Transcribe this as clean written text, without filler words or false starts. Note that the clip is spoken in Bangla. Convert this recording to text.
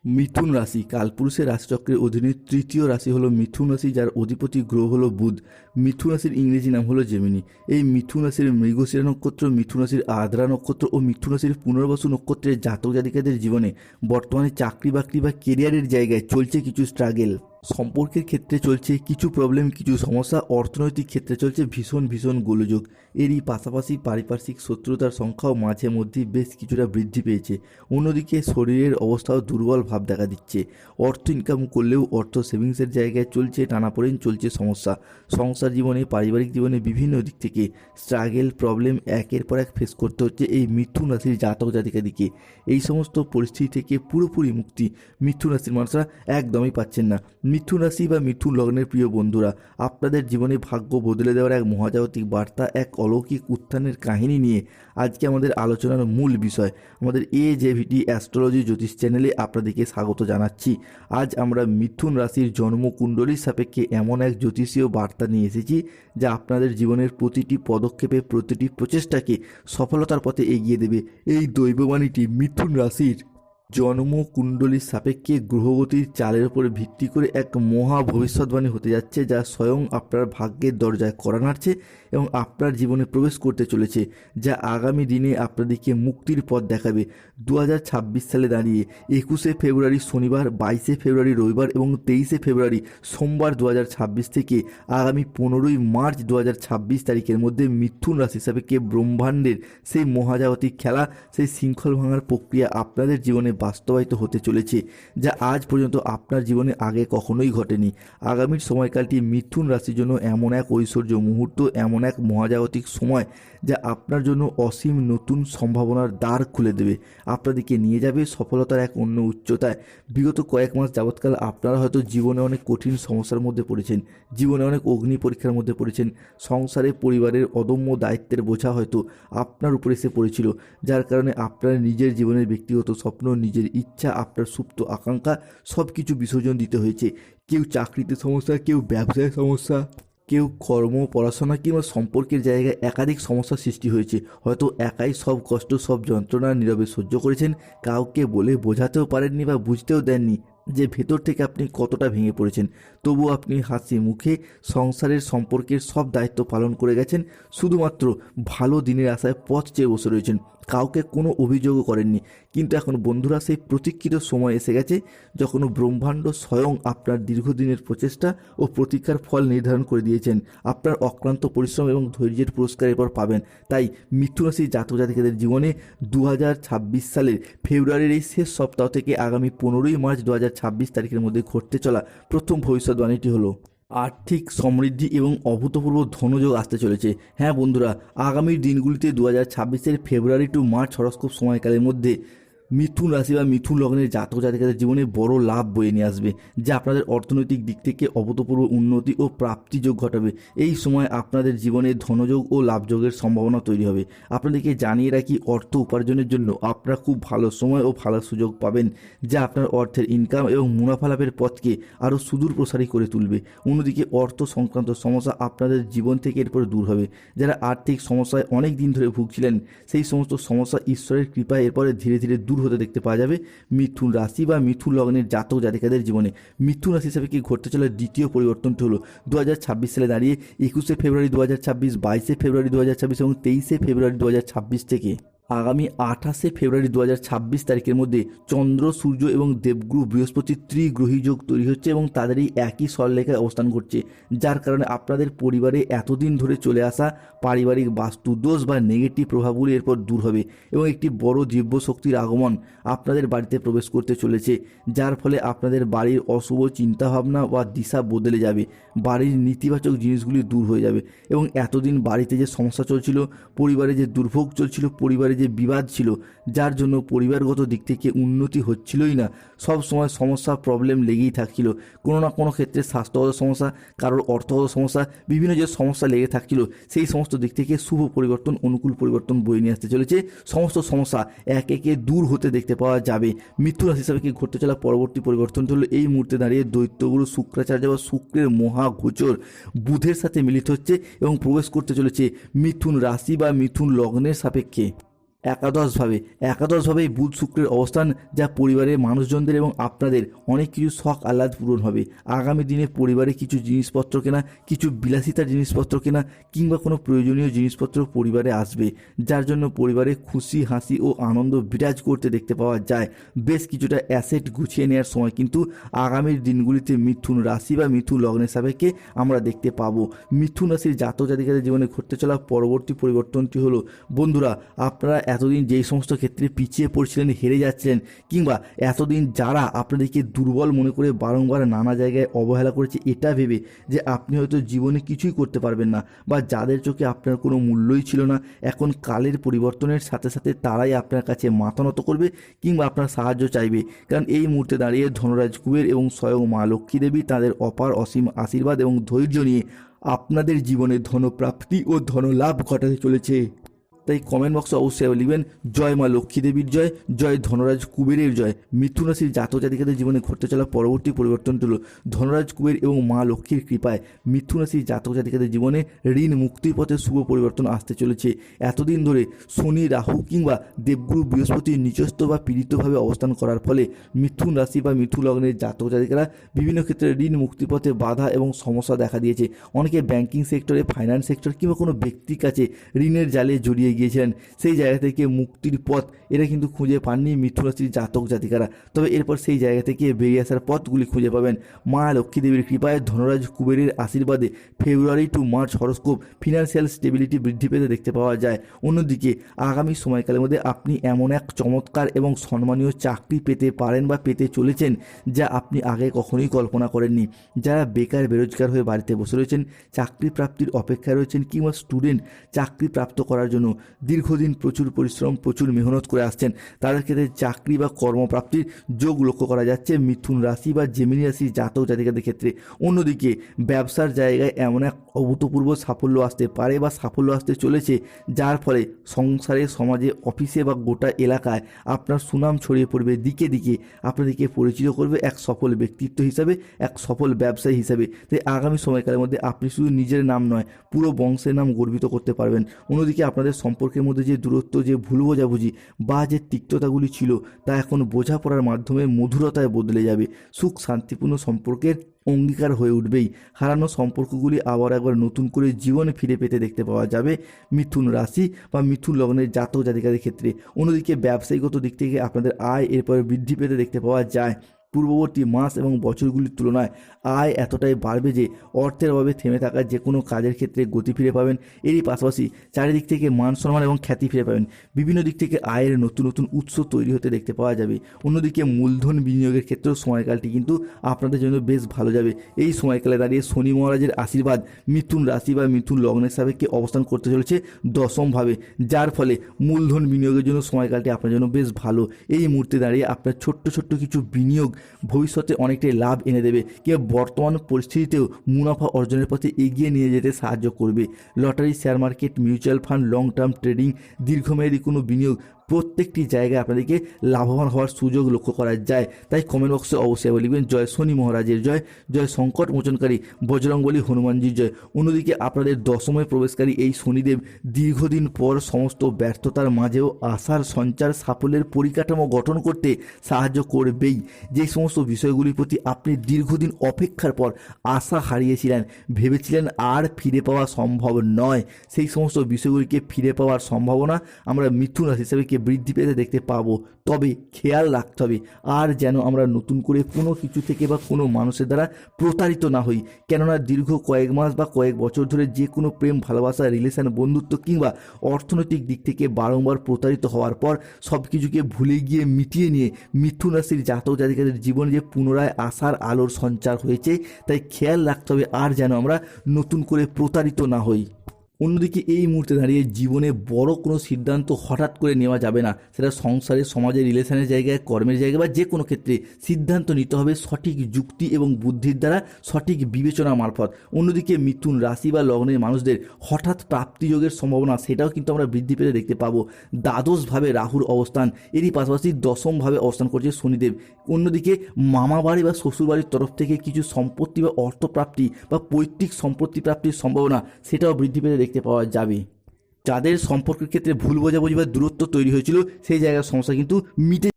মিথুন রাশি কালপুরুষের রাশিচক্রের অধীনে তৃতীয় রাশি হলো মিথুন রাশি, যার অধিপতি গ্রহ হলো বুধ। মিথুন রাশির ইংরেজি নাম হলো জেমিনি। এই মিথুন রাশির মৃগশিরা নক্ষত্র, মিথুন রাশির আদ্রা নক্ষত্র ও মিথুন রাশির পুনর্বসু নক্ষত্রের জাতক জাতিকাদের জীবনে বর্তমানে চাকরি বাকরি বা কেরিয়ারের জায়গায় চলছে কিছু স্ট্রাগেল, সম্পর্কের ক্ষেত্রে চলছে কিছু প্রবলেম, কিছু সমস্যা, অর্থনৈতিক ক্ষেত্রে চলছে ভীষণ ভীষণ গোলযোগ। এরই পাশাপাশি পারিপার্শ্বিক শত্রুতার সংখ্যাও মাঝে মধ্যেই বেশ কিছুটা বৃদ্ধি পেয়েছে। অন্যদিকে শরীরের অবস্থাও দুর্বল ভাব দেখা দিচ্ছে। অর্থ ইনকাম করলেও অর্থ সেভিংসের জায়গায় চলছে টানাপোড়েন, চলছে সমস্যা। সংসার জীবনে, পারিবারিক জীবনে বিভিন্ন দিক থেকে স্ট্রাগেল, প্রবলেম একের পর এক ফেস করতে হচ্ছে এই মিথুন রাশির জাতক জাতিকাদিকে। এই সমস্ত পরিস্থিতি থেকে পুরোপুরি মুক্তি মিথুন রাশির মানুষরা একদমই পাচ্ছেন না। মিথুন রাশি বা মিথুন লগ্নের প্রিয় বন্ধুরা, আপনাদের জীবনে ভাগ্য বদলে দেওয়ার এক মহাজাগতিক বার্তা, এক অলৌকিক উত্থানের কাহিনী নিয়ে আজকে আমাদের আলোচনার মূল বিষয়। আমাদের AJVT অ্যাস্ট্রোলজি জ্যোতিষ চ্যানেলে আপনাদেরকে স্বাগত জানাচ্ছি। আজ আমরা মিথুন রাশির জন্মকুণ্ডলীর সাপেক্ষে এমন এক জ্যোতিষীয় বার্তা নিয়ে এসেছি যা আপনাদের জীবনের প্রতিটি পদক্ষেপে, প্রতিটি প্রচেষ্টাকে সফলতার পথে এগিয়ে দেবে। এই দৈববাণীটি মিথুন রাশির জন্মকুণ্ডলীর সাপেক্ষে গ্রহগতির চালের উপর ভিত্তি করে এক মহা ভবিষ্যৎবাণী হতে যাচ্ছে, যা স্বয়ং আপনার ভাগ্যের দরজায় কড়া নাড়ছে এবং আপনার জীবনে প্রবেশ করতে চলেছে, যা আগামী দিনে আপনাদেরকে মুক্তির পথ দেখাবে। 2026 সালে দাঁড়িয়ে 21শে ফেব্রুয়ারি শনিবার, 22শে ফেব্রুয়ারি রবিবার এবং 23শে ফেব্রুয়ারি সোমবার 2026 থেকে আগামী 15ই মার্চ 2026 তারিখের মধ্যে মিথুন রাশি সাপেক্ষে ব্রহ্মাণ্ডের সেই মহাজাগতিক খেলা, সেই শৃঙ্খল ভাঙার প্রক্রিয়া আপনাদের জীবনে বাস্তবায়িত হতে চলেছে, যা আজ পর্যন্ত আপনার জীবনে আগে কখনোই ঘটেনি। আগামীর সময়কালটি মিথুন রাশির জন্য এমন এক ঐশ্বর্য মুহূর্ত, এমন এক মহাজাগতিক সময় যা আপনার জন্য অসীম নতুন সম্ভাবনার দ্বার খুলে দেবে, আপনাদেরকে নিয়ে যাবে সফলতার এক অন্য উচ্চতায়। বিগত কয়েক মাস যাবৎকাল আপনারা হয়তো জীবনে অনেক কঠিন সমস্যার মধ্যে পড়েছেন, জীবনে অনেক অগ্নি পরীক্ষার মধ্যে পড়েছেন। সংসারে পরিবারের অদম্য দায়িত্বের বোঝা হয়তো আপনার উপরে এসে পড়েছিল, যার কারণে আপনার নিজের জীবনের ব্যক্তিগত স্বপ্ন, নিজের ইচ্ছা, আপনার সুপ্ত আকাঙ্ক্ষা সব কিছু বিসর্জন দিতে হয়েছে। কেউ চাকরিতে সমস্যা, কেউ ব্যবসায় সমস্যা, কেউ কর্ম, পড়াশোনা কিংবা সম্পর্কের জায়গায় একাধিক সমস্যার সৃষ্টি হয়েছে। হয়তো একাই সব কষ্ট, সব যন্ত্রণা নীরবে সহ্য করেছেন, কাউকে বলে বোঝাতেও পারেননি বা বুঝতেও দেননি যে ভেতর থেকে আপনি কতটা ভেঙে পড়েছেন। তবু আপনি হাসি মুখে সংসারের সম্পর্কের সব দায়িত্ব পালন করে গেছেন, শুধুমাত্র ভালো দিনের আশায় পথ চেয়ে বসে রয়েছেন, কাউকে কোনো অভিযোগও করেননি। কিন্তু এখন বন্ধুরা, সেই প্রতীক্ষিত সময় এসে গেছে যখন ব্রহ্মাণ্ড স্বয়ং আপনার দীর্ঘদিনের প্রচেষ্টা ও প্রতীক্ষার ফল নির্ধারণ করে দিয়েছেন। আপনার অক্লান্ত পরিশ্রম এবং ধৈর্যের পুরস্কার এরপর পাবেন। তাই মিথুন রাশির জাতক জাতিকাদের জীবনে 2026 সালের ফেব্রুয়ারির এই শেষ সপ্তাহ থেকে আগামী 15ই মার্চ 2026 তারিখের মধ্যে ঘটতে চলা প্রথম ভবিষ্যৎবাণীটি হলো আর্থিক সমৃদ্ধি এবং অভূতপূর্ব ধনযোগ আসতে চলেছে। হ্যাঁ বন্ধুরা, আগামী দিনগুলিতে 2026-এর ফেব্রুয়ারি টু মার্চ হরস্কোপ সময়কালের মধ্যে মিথুন রাশি বা মিথুন লগ্নের জাতক জাতিকাদের জীবনে বড় লাভ বয়ে নিয়ে আসবে, যা আপনাদের অর্থনৈতিক দিক থেকে অভূতপূর্ব উন্নতি ও প্রাপ্তিযোগ ঘটাবে। এই সময় আপনাদের জীবনে ধনযোগ ও লাভযোগের সম্ভাবনা তৈরি হবে। আপনাদেরকে জানিয়ে রাখি, অর্থ উপার্জনের জন্য আপনারা খুব ভালো সময় ও ভালো সুযোগ পাবেন, যা আপনার অর্থের ইনকাম এবং মুনাফা লাভের পথকে আরও সুদূর প্রসারী করে তুলবে। অন্যদিকে অর্থ সংক্রান্ত সমস্যা আপনাদের জীবন থেকে এরপরে দূর হবে। যারা আর্থিক সমস্যায় অনেক দিন ধরে ভুগছিলেন, সেই সমস্ত সমস্যা ঈশ্বরের কৃপায় এরপরে ধীরে ধীরে দূর হতে দেখতে পাওয়া যাবে মিথুন রাশি বা মিথুন লগ্নের জাতক জাতিকাদের জীবনে। মিথুন রাশি হিসাবে কি ঘটতে চলে দ্বিতীয় পরিবর্তনটি হলো 2026 সালে দাঁড়িয়ে 21শে ফেব্রুয়ারি 2026, 22শে ফেব্রুয়ারি 2026 এবং 23শে ফেব্রুয়ারি 2026 থেকে আগামী 28শে ফেব্রুয়ারি 2026 তারিখের মধ্যে চন্দ্র, সূর্য এবং দেবগুরু বৃহস্পতির ত্রিগ্রহী যোগ তৈরি হচ্ছে এবং তাদেরই একই সরলরেখায় অবস্থান করছে, যার কারণে আপনাদের পরিবারে এতদিন ধরে চলে আসা পারিবারিক বাস্তু দোষ বা নেগেটিভ প্রভাবগুলি এরপর দূর হবে এবং একটি বড় দিব্য শক্তির আগমন আপনাদের বাড়িতে প্রবেশ করতে চলেছে, যার ফলে আপনাদের বাড়ির অশুভ চিন্তাভাবনা বা দিশা বদলে যাবে। বাড়ির নেতিবাচক জিনিসগুলি দূর হয়ে যাবে এবং এতদিন বাড়িতে যে সমস্যা চলছিল, পরিবারে যে দুর্ভোগ চলছিল, পরিবারে যে বিবাদ ছিল, যার জন্য পরিবারগত দিক থেকে উন্নতি হচ্ছিলই না, সব সময় সমস্যা, প্রবলেম লেগেই থাকছিল। কোনো না কোনো ক্ষেত্রে স্বাস্থ্যগত সমস্যা, কারোর অর্থগত সমস্যা, বিভিন্ন যে সমস্যা লেগে থাকছিল, সেই সমস্ত দিক থেকে শুভ পরিবর্তন, অনুকূল পরিবর্তন বয়ে নিয়ে আসতে চলেছে। সমস্ত সমস্যা একে একে দূর হতে দেখতে পাওয়া যাবে। মিথুন রাশি হিসাবে কি ঘটতে চলা পরবর্তী পরিবর্তনটি হলো এই মুহূর্তে দাঁড়িয়ে দৈত্যগুরু শুক্রাচার্য বা শুক্রের মহাগোচর বুধের সাথে মিলিত হচ্ছে এবং প্রবেশ করতে চলেছে মিথুন রাশি বা মিথুন লগ্নের সাপেক্ষে একাদশভাবেই বুধ শুক্রের অবস্থান, যা পরিবারের মানুষজনদের এবং আপনাদের অনেক কিছু শখ আহ্লাদ পূরণ হবে। আগামী দিনে পরিবারে কিছু জিনিসপত্র কেনা, কিছু বিলাসিতার জিনিসপত্র কেনা কিংবা কোনো প্রয়োজনীয় জিনিসপত্র পরিবারে আসবে, যার জন্য পরিবারে খুশি হাসি ও আনন্দ বিরাজ করতে দেখতে পাওয়া যায়। বেশ কিছুটা অ্যাসেট গুছিয়ে নেওয়ার সময় কিন্তু আগামীর দিনগুলিতে মিথুন রাশি বা মিথুন লগ্নের সাপেক্ষে আমরা দেখতে পাবো। মিথুন রাশির জাতক জাতিকাদের জীবনে ঘটতে চলা পরবর্তী পরিবর্তনটি হলো, বন্ধুরা, আপনারা এতদিন যেই সমস্ত ক্ষেত্রে পিছিয়ে পড়ছিলেন, হেরে যাচ্ছিলেন, কিংবা এতদিন যারা আপনাদেরকে দুর্বল মনে করে বারংবার নানা জায়গায় অবহেলা করেছে এটা ভেবে যে আপনি হয়তো জীবনে কিছুই করতে পারবেন না, বা যাদের চোখে আপনার কোনো মূল্যই ছিল না, এখন কালের পরিবর্তনের সাথে সাথে তারাই আপনার কাছে মাথা নত করবে কিংবা আপনার সাহায্য চাইবে। কারণ এই মুহূর্তে দাঁড়িয়ে ধনরাজ কুবের এবং স্বয়ং মা লক্ষ্মী দেবী তাদের অপার অসীম আশীর্বাদ এবং ধৈর্য নিয়ে আপনাদের জীবনে ধনপ্রাপ্তি ও ধনলাভ ঘটাতে চলেছে। তাই কমেন্ট বক্সে অবশ্যই লিখবেন জয় মা লক্ষ্মী দেবীর জয়, জয় ধনরাজ কুবেরের জয়। মিথুন রাশির জাতক জাতিকাদের জীবনে ঘটতে চলা পরবর্তী পরিবর্তনটি হল, ধনরাজ কুবের এবং মা লক্ষ্মীর কৃপায় মিথুন রাশির জাতক জাতিকাদের জীবনে ঋণ মুক্তির পথে শুভ পরিবর্তন আসতে চলেছে। এতদিন ধরে শনি, রাহু কিংবা দেবগুরু বৃহস্পতির নিচস্থ বা পীড়িতভাবে অবস্থান করার ফলে মিথুন রাশি বা মিথুন লগ্নের জাতক জাতিকারা বিভিন্ন ক্ষেত্রে ঋণ মুক্তির পথে বাধা এবং সমস্যা দেখা দিয়েছে। অনেকে ব্যাংকিং সেক্টরে, ফাইন্যান্স সেক্টর কিংবা কোনো ব্যক্তির কাছে ঋণের জালে জড়িয়ে গিয়েছিলেন, সেই জায়গা থেকে মুক্তির পথ এটা কিন্তু খুঁজে পাননি মিথুন রাশির জাতক জাতিকারা। তবে এরপর সেই জায়গা থেকে বেরিয়ে আসার পথগুলি খুঁজে পাবেন। মা লক্ষ্মী দেবীর কৃপায়, ধনরাজ কুবেরের আশীর্বাদে February to March horoscope financial stability বৃদ্ধি পেতে দেখতে পাওয়া যায়। অন্যদিকে আগামী সময়কালের মধ্যে আপনি এমন এক চমৎকার এবং সম্মানীয় চাকরি পেতে পারেন বা পেতে চলেছেন যা আপনি আগে কখনোই কল্পনা করেননি। যারা বেকার বেরোজগার হয়ে বাড়িতে বসে রয়েছেন, চাকরি প্রাপ্তির অপেক্ষায় রয়েছেন, কিংবা স্টুডেন্ট চাকরি প্রাপ্ত করার জন্য দীর্ঘদিন প্রচুর পরিশ্রম, প্রচুর মেহনত করে আসছেন, তাদের ক্ষেত্রে চাকরি বা কর্মপ্রাপ্তির যোগ লক্ষ্য করা যাচ্ছে মিথুন রাশি বা জেমিনি রাশির জাতক জাতিকাদের ক্ষেত্রে। অন্যদিকে ব্যবসার জায়গায় এমন এক অভূতপূর্ব সাফল্য আসতে পারে বা সাফল্য আসতে চলেছে, যার ফলে সংসারে, সমাজে, অফিসে বা গোটা এলাকায় আপনার সুনাম ছড়িয়ে পড়বে। দিকে দিকে আপনাদেরকে পরিচিত করবে এক সফল ব্যক্তিত্ব হিসাবে, এক সফল ব্যবসায়ী হিসাবে। তাই আগামী সময়কালের মধ্যে আপনি শুধু নিজের নাম নয়, পুরো বংশের নাম গর্বিত করতে পারবেন। অন্যদিকে আপনাদের সম্পর্কের মধ্যে যে দূরত্ব, যে ভুল বোঝাবুঝি বা যে তিক্ততাগুলি ছিল, তা এখন বোঝাপড়ার মাধ্যমে মধুরতায় বদলে যাবে। সুখ শান্তিপূর্ণ সম্পর্কের অঙ্গীকার হয়ে উঠবেই। হারানো সম্পর্কগুলি আবার একবার নতুন করে জীবনে ফিরে পেতে দেখতে পাওয়া যাবে মিথুন রাশি বা মিথুন লগ্নের জাতক জাতিকাদের ক্ষেত্রে। অন্যদিকে ব্যবসায়িকগত দিক থেকে আপনাদের আয় এরপরে বৃদ্ধি পেতে দেখতে পাওয়া যায়। পূর্ববর্তী মাস এবং বছরগুলির তুলনায় আয় এতটাই বাড়বে যে অর্থের অভাবে থেমে থাকা যে কোনো কাজের ক্ষেত্রে গতি ফিরে পাবেন। এরই পাশাপাশি চারিদিক থেকে মান সম্মান এবং খ্যাতি ফিরে পাবেন। বিভিন্ন দিক থেকে আয়ের নতুন নতুন উৎস তৈরি হতে দেখতে পাওয়া যাবে। অন্যদিকে মূলধন বিনিয়োগের ক্ষেত্রেও সময়কালটি কিন্তু আপনাদের জন্য বেশ ভালো যাবে। এই সময়কালে দাঁড়িয়ে শনি মহারাজের আশীর্বাদ মিথুন রাশি বা মিথুন লগ্নের সাপেক্ষে অবস্থান করতে চলেছে দশমভাবে, যার ফলে মূলধন বিনিয়োগের জন্য সময়কালটি আপনার জন্য বেশ ভালো। এই মুহূর্তে দাঁড়িয়ে আপনার ছোট্ট ছোট্ট কিছু বিনিয়োগ ভবিষ্যতে অনেকটাই লাভ এনে দেবে, কিংবা বর্তমান পরিস্থিতিতেও মুনাফা অর্জনের পথে এগিয়ে নিয়ে যেতে সাহায্য করবে। Lottery, share market, mutual fund, long term trading, দীর্ঘমেয়াদী কোনো বিনিয়োগ, প্রত্যেকটি জায়গায় আপনাদেরকে লাভবান হওয়ার সুযোগ লক্ষ্য করা যায়। তাই কমেন্ট বক্সে অবশ্যই লিখবেন জয় শনি মহারাজের জয়, জয় সংকট মোচনকারী বজরংবলী হনুমানজির জয়। অন্যদিকে আপনাদের দশমে প্রবেশকারী এই শনিদেব দীর্ঘদিন পর সমস্ত ব্যর্থতার মাঝেও আশার সঞ্চার, সাফল্যের পরিকাঠামো গঠন করতে সাহায্য করবেই। যে সমস্ত বিষয়গুলির প্রতি আপনি দীর্ঘদিন অপেক্ষার পর আশা হারিয়েছিলেন, ভেবেছিলেন আর ফিরে পাওয়া সম্ভব নয়, সেই সমস্ত বিষয়গুলিকে ফিরে পাওয়ার সম্ভাবনা আমরা মিথুন রাশি হিসেবে বৃদ্ধি পেতে দেখতে পাবো। তবে খেয়াল রাখতে হবে আর যেন আমরা নতুন করে কোনো কিছু থেকে বা কোনো মানুষের দ্বারা প্রতারিত না হই। কেননা দীর্ঘ কয়েক মাস বা কয়েক বছর ধরে যে কোনো প্রেম, ভালোবাসা, রিলেশন, বন্ধুত্ব কিংবা অর্থনৈতিক দিক থেকে বারংবার প্রতারিত হওয়ার পর সব কিছুকে ভুলে গিয়ে মিটিয়ে নিয়ে মিথুন রাশির জাতক জাতিকাদের জীবনে যে পুনরায় আশার আলোর সঞ্চার হয়েছে, তাই খেয়াল রাখতে হবে আর যেন আমরা নতুন করে প্রতারিত না হই। অন্যদিকে এই মুহূর্তে দাঁড়িয়ে জীবনে বড় কোনো সিদ্ধান্ত হঠাৎ করে নেওয়া যাবে না। সেটা সংসারে, সমাজে, রিলেশনের জায়গায়, কর্মের জায়গায় বা যে কোনো ক্ষেত্রে সিদ্ধান্ত নিতে হবে সঠিক যুক্তি এবং বুদ্ধির দ্বারা, সঠিক বিবেচনা মারফত। অন্যদিকে মিথুন রাশি বা লগ্নের মানুষদের হঠাৎ প্রাপ্তিযোগের সম্ভাবনা সেটাও কিন্তু আমরা বৃদ্ধি পেতে দেখতে পাবো। দ্বাদশভাবে রাহুর অবস্থান, এরই পাশাপাশি দশমভাবে অবস্থান করছে শনিদেব। অন্যদিকে মামা বাড়ি বা শ্বশুরবাড়ির তরফ থেকে কিছু সম্পত্তি বা অর্থপ্রাপ্তি বা পৈতৃক সম্পত্তি প্রাপ্তির সম্ভাবনা সেটাও বৃদ্ধি পেতে দেখতে পাওয়া যাবে। যাদের সম্পর্কের ক্ষেত্রে ভুল বোঝাবুঝি বা দূরত্ব তৈরি হয়েছিল সেই জায়গার সমস্যা কিন্তু মিটে